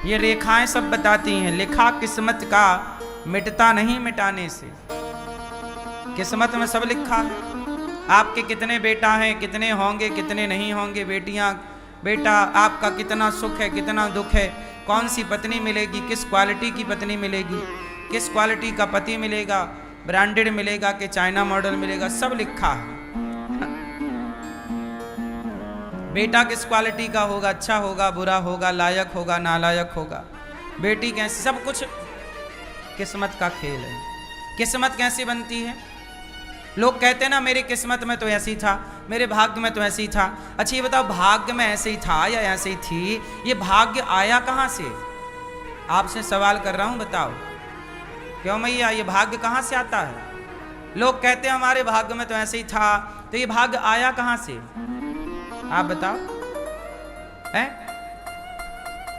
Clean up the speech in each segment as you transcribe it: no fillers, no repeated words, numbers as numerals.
ये रेखाएं सब बताती हैं, लिखा किस्मत का मिटता नहीं मिटाने से। किस्मत में सब लिखा है। आपके कितने बेटा हैं, कितने होंगे, कितने नहीं होंगे, बेटियां, बेटा, आपका कितना सुख है, कितना दुख है, कौन सी पत्नी मिलेगी, किस क्वालिटी की पत्नी मिलेगी, किस क्वालिटी का पति मिलेगा, ब्रांडेड मिलेगा कि चाइना मॉडल मिलेगा, सब लिखा है। बेटा किस क्वालिटी का होगा, अच्छा होगा, बुरा होगा, लायक होगा, नालायक होगा, बेटी कैसी, सब कुछ किस्मत का खेल है। किस्मत कैसे बनती है? लोग कहते हैं ना मेरी किस्मत में तो ऐसी था, मेरे भाग्य में तो ऐसे ही था। अच्छा ये बताओ, भाग्य में ऐसे ही था या ऐसे ही थी, ये भाग्य आया कहाँ से? आपसे सवाल कर रहा हूं, बताओ। क्यों मैया, ये भाग्य कहाँ से आता है? लोग कहते हैं हमारे भाग्य में तो ऐसे ही था, तो ये भाग्य आया कहाँ से? आप बताओ। है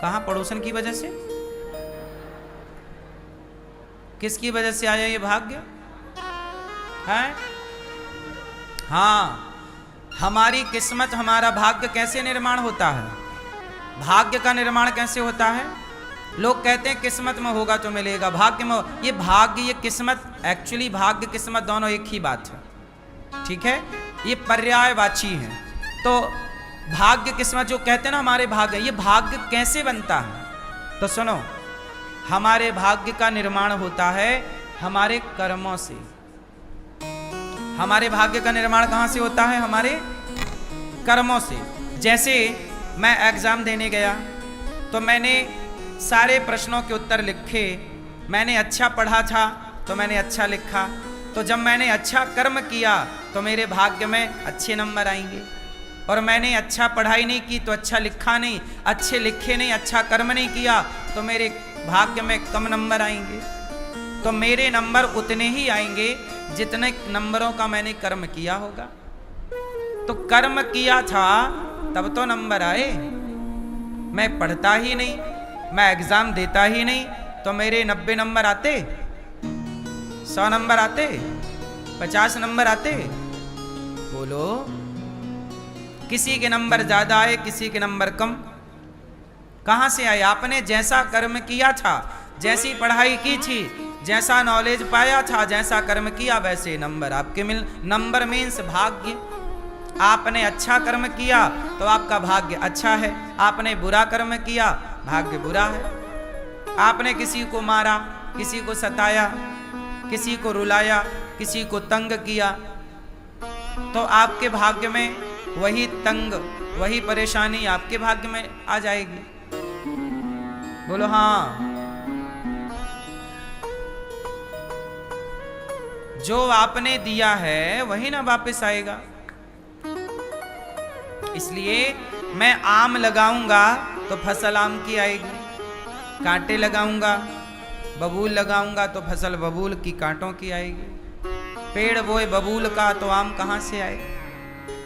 कहाँ? पड़ोसन की वजह से? किसकी वजह से आया ये भाग्य? है? हाँ, हमारी किस्मत, हमारा भाग्य कैसे निर्माण होता है? भाग्य का निर्माण कैसे होता है? लोग कहते हैं किस्मत में होगा तो मिलेगा, भाग्य में। ये भाग्य, ये किस्मत, एक्चुअली भाग्य किस्मत दोनों एक ही बात है, ठीक है? ये पर्यायवाची है। तो भाग्य किस्मत जो कहते हैं ना हमारे भाग्य, ये भाग्य कैसे बनता है? तो सुनो, हमारे भाग्य का निर्माण होता है हमारे कर्मों से। हमारे भाग्य का निर्माण कहाँ से होता है? हमारे कर्मों से। जैसे मैं एग्जाम देने गया तो मैंने सारे प्रश्नों के उत्तर लिखे, मैंने अच्छा पढ़ा था तो मैंने अच्छा लिखा, तो जब मैंने अच्छा कर्म किया तो मेरे भाग्य में अच्छे नंबर आएंगे। और मैंने अच्छा पढ़ाई नहीं की तो अच्छा लिखा नहीं, अच्छे लिखे नहीं, अच्छा कर्म नहीं किया तो मेरे भाग्य में कम नंबर आएंगे। तो मेरे नंबर उतने ही आएंगे जितने नंबरों का मैंने कर्म किया होगा। तो कर्म किया था तब तो नंबर आए। मैं पढ़ता ही नहीं, मैं एग्जाम देता ही नहीं, तो मेरे 90 नंबर आते, 100 नंबर आते, 50 नंबर आते? बोलो। किसी के नंबर ज्यादा आए, किसी के नंबर कम। कहां से आए? आपने जैसा कर्म किया था, जैसी पढ़ाई की थी, जैसा नॉलेज पाया था, जैसा कर्म किया, वैसे नंबर आपके मिल। नंबर मीन्स भाग्य। आपने अच्छा कर्म किया तो आपका भाग्य अच्छा है, आपने बुरा कर्म किया, भाग्य बुरा है। आपने किसी को मारा, किसी को सताया, किसी को रुलाया, किसी को तंग किया, तो आपके भाग्य में वही तंग, वही परेशानी आपके भाग्य में आ जाएगी। बोलो हाँ। जो आपने दिया है वही ना वापस आएगा। इसलिए मैं आम लगाऊंगा तो फसल आम की आएगी, कांटे लगाऊंगा, बबूल लगाऊंगा तो फसल बबूल की, कांटों की आएगी। पेड़ बोए बबूल का तो आम कहां से आए?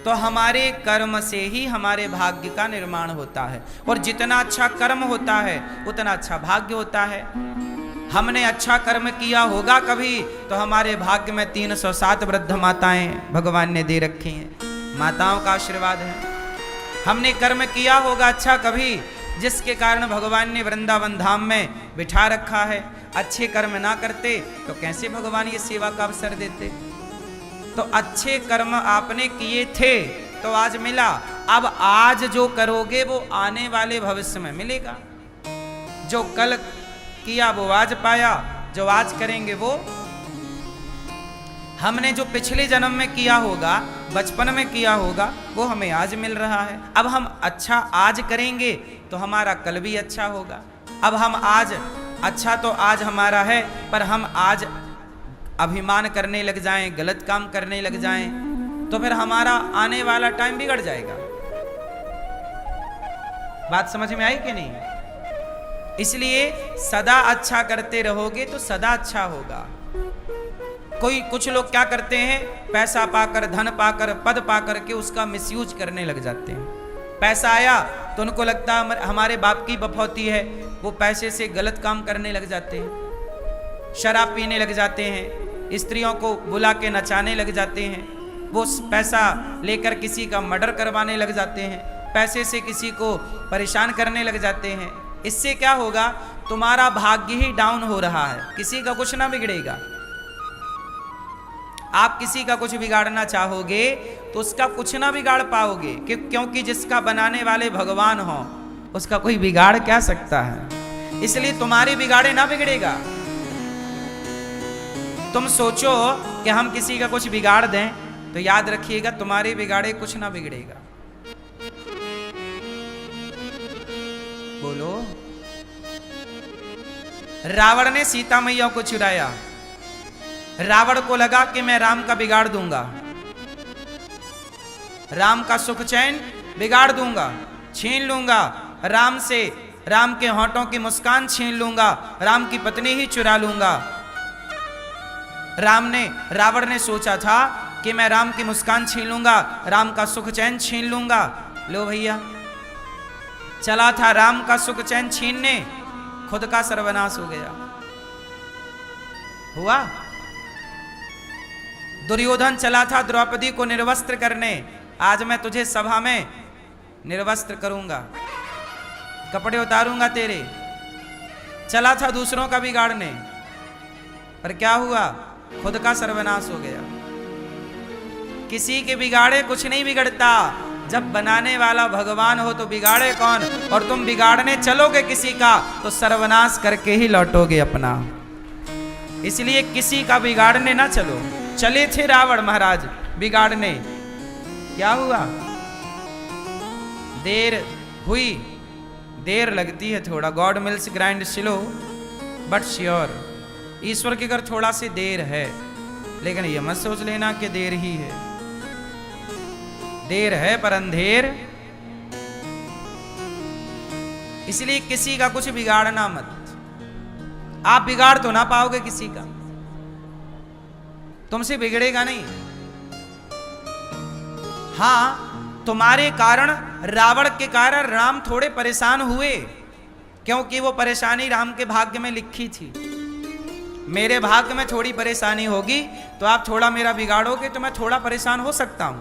तो हमारे कर्म से ही हमारे भाग्य का निर्माण होता है। और जितना अच्छा कर्म होता है उतना अच्छा भाग्य होता है। हमने अच्छा कर्म किया होगा कभी तो हमारे भाग्य में 307 वृद्ध माताएं भगवान ने दे रखी हैं, माताओं का आशीर्वाद है। हमने कर्म किया होगा अच्छा कभी, जिसके कारण भगवान ने वृंदावन धाम में बिठा रखा है। अच्छे कर्म ना करते तो कैसे भगवान ये सेवा का अवसर देते? तो अच्छे कर्म आपने किए थे तो आज मिला। अब आज जो करोगे वो आने वाले भविष्य में मिलेगा। जो कल किया वो आज पाया, जो आज करेंगे वो। हमने जो पिछले जन्म में किया होगा, बचपन में किया होगा, वो हमें आज मिल रहा है। अब हम अच्छा आज करेंगे तो हमारा कल भी अच्छा होगा। अब हम आज अच्छा तो आज हमारा है, पर हम आज अभिमान करने लग जाएं, गलत काम करने लग जाएं, तो फिर हमारा आने वाला टाइम बिगड़ जाएगा। बात समझ में आई कि नहीं? इसलिए सदा अच्छा करते रहोगे तो सदा अच्छा होगा। कुछ लोग क्या करते हैं, पैसा पाकर, धन पाकर, पद पाकर के उसका मिसयूज करने लग जाते हैं। पैसा आया तो उनको लगता है हमारे बाप की बफौती है, वो पैसे से गलत काम करने लग जाते हैं, शराब पीने लग जाते हैं, स्त्रियों को बुला के नचाने लग जाते हैं, वो पैसा लेकर किसी का मर्डर करवाने लग जाते हैं, पैसे से किसी को परेशान करने लग जाते हैं। इससे क्या होगा, तुम्हारा भाग्य ही डाउन हो रहा है, किसी का कुछ ना बिगड़ेगा। आप किसी का कुछ बिगाड़ना चाहोगे तो उसका कुछ ना बिगाड़ पाओगे, क्योंकि जिसका बनाने वाले भगवान हो उसका कोई बिगाड़ क्या सकता है। इसलिए तुम्हारे बिगाड़े ना बिगड़ेगा। तुम सोचो कि हम किसी का कुछ बिगाड़ दें तो याद रखिएगा तुम्हारे बिगाड़े कुछ ना बिगड़ेगा। बोलो। रावण ने सीता मैया को चुराया। रावण को लगा कि मैं राम का बिगाड़ दूंगा, राम का सुख चैन बिगाड़ दूंगा, छीन लूंगा राम से, राम के होंठों की मुस्कान छीन लूंगा, राम की पत्नी ही चुरा लूंगा। रावण ने सोचा था कि मैं राम की मुस्कान छीन लूंगा, राम का सुख चैन छीन लूंगा। लो भैया, चला था राम का सुख चैन छीनने, खुद का सर्वनाश हो गया। हुआ। दुर्योधन चला था द्रौपदी को निर्वस्त्र करने, आज मैं तुझे सभा में निर्वस्त्र करूंगा, कपड़े उतारूंगा तेरे। चला था दूसरों का बिगाड़ने, पर क्या हुआ, खुद का सर्वनाश हो गया। किसी के बिगाड़े कुछ नहीं बिगड़ता, जब बनाने वाला भगवान हो तो बिगाड़े कौन। और तुम बिगाड़ने चलोगे किसी का तो सर्वनाश करके ही लौटोगे अपना। इसलिए किसी का बिगाड़ने ना चलो। चले थे रावण महाराज बिगाड़ने, क्या हुआ, देर हुई। देर लगती है थोड़ा, god mills grind slow but sure. ईश्वर के घर थोड़ा सी देर है, लेकिन ये मत सोच लेना कि देर ही है। देर है पर अंधेर। इसलिए किसी का कुछ बिगाड़ना मत। आप बिगाड़ तो ना पाओगे किसी का, तुमसे बिगड़ेगा नहीं। हां, तुम्हारे कारण, रावण के कारण राम थोड़े परेशान हुए, क्योंकि वो परेशानी राम के भाग्य में लिखी थी। मेरे भाग्य में थोड़ी परेशानी होगी तो आप थोड़ा मेरा बिगाड़ोगे तो मैं थोड़ा परेशान हो सकता हूं,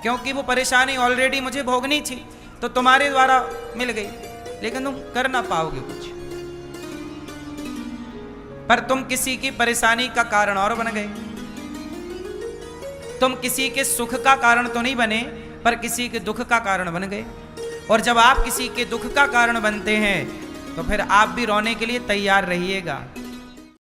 क्योंकि वो परेशानी ऑलरेडी मुझे भोगनी थी तो तुम्हारे द्वारा मिल गई, लेकिन तुम कर ना पाओगे कुछ। पर तुम किसी की परेशानी का कारण और बन गए। तुम किसी के सुख का कारण तो नहीं बने, पर किसी के दुख का कारण बन गए। और जब आप किसी के दुख का कारण बनते हैं तो फिर आप भी रोने के लिए तैयार रहिएगा।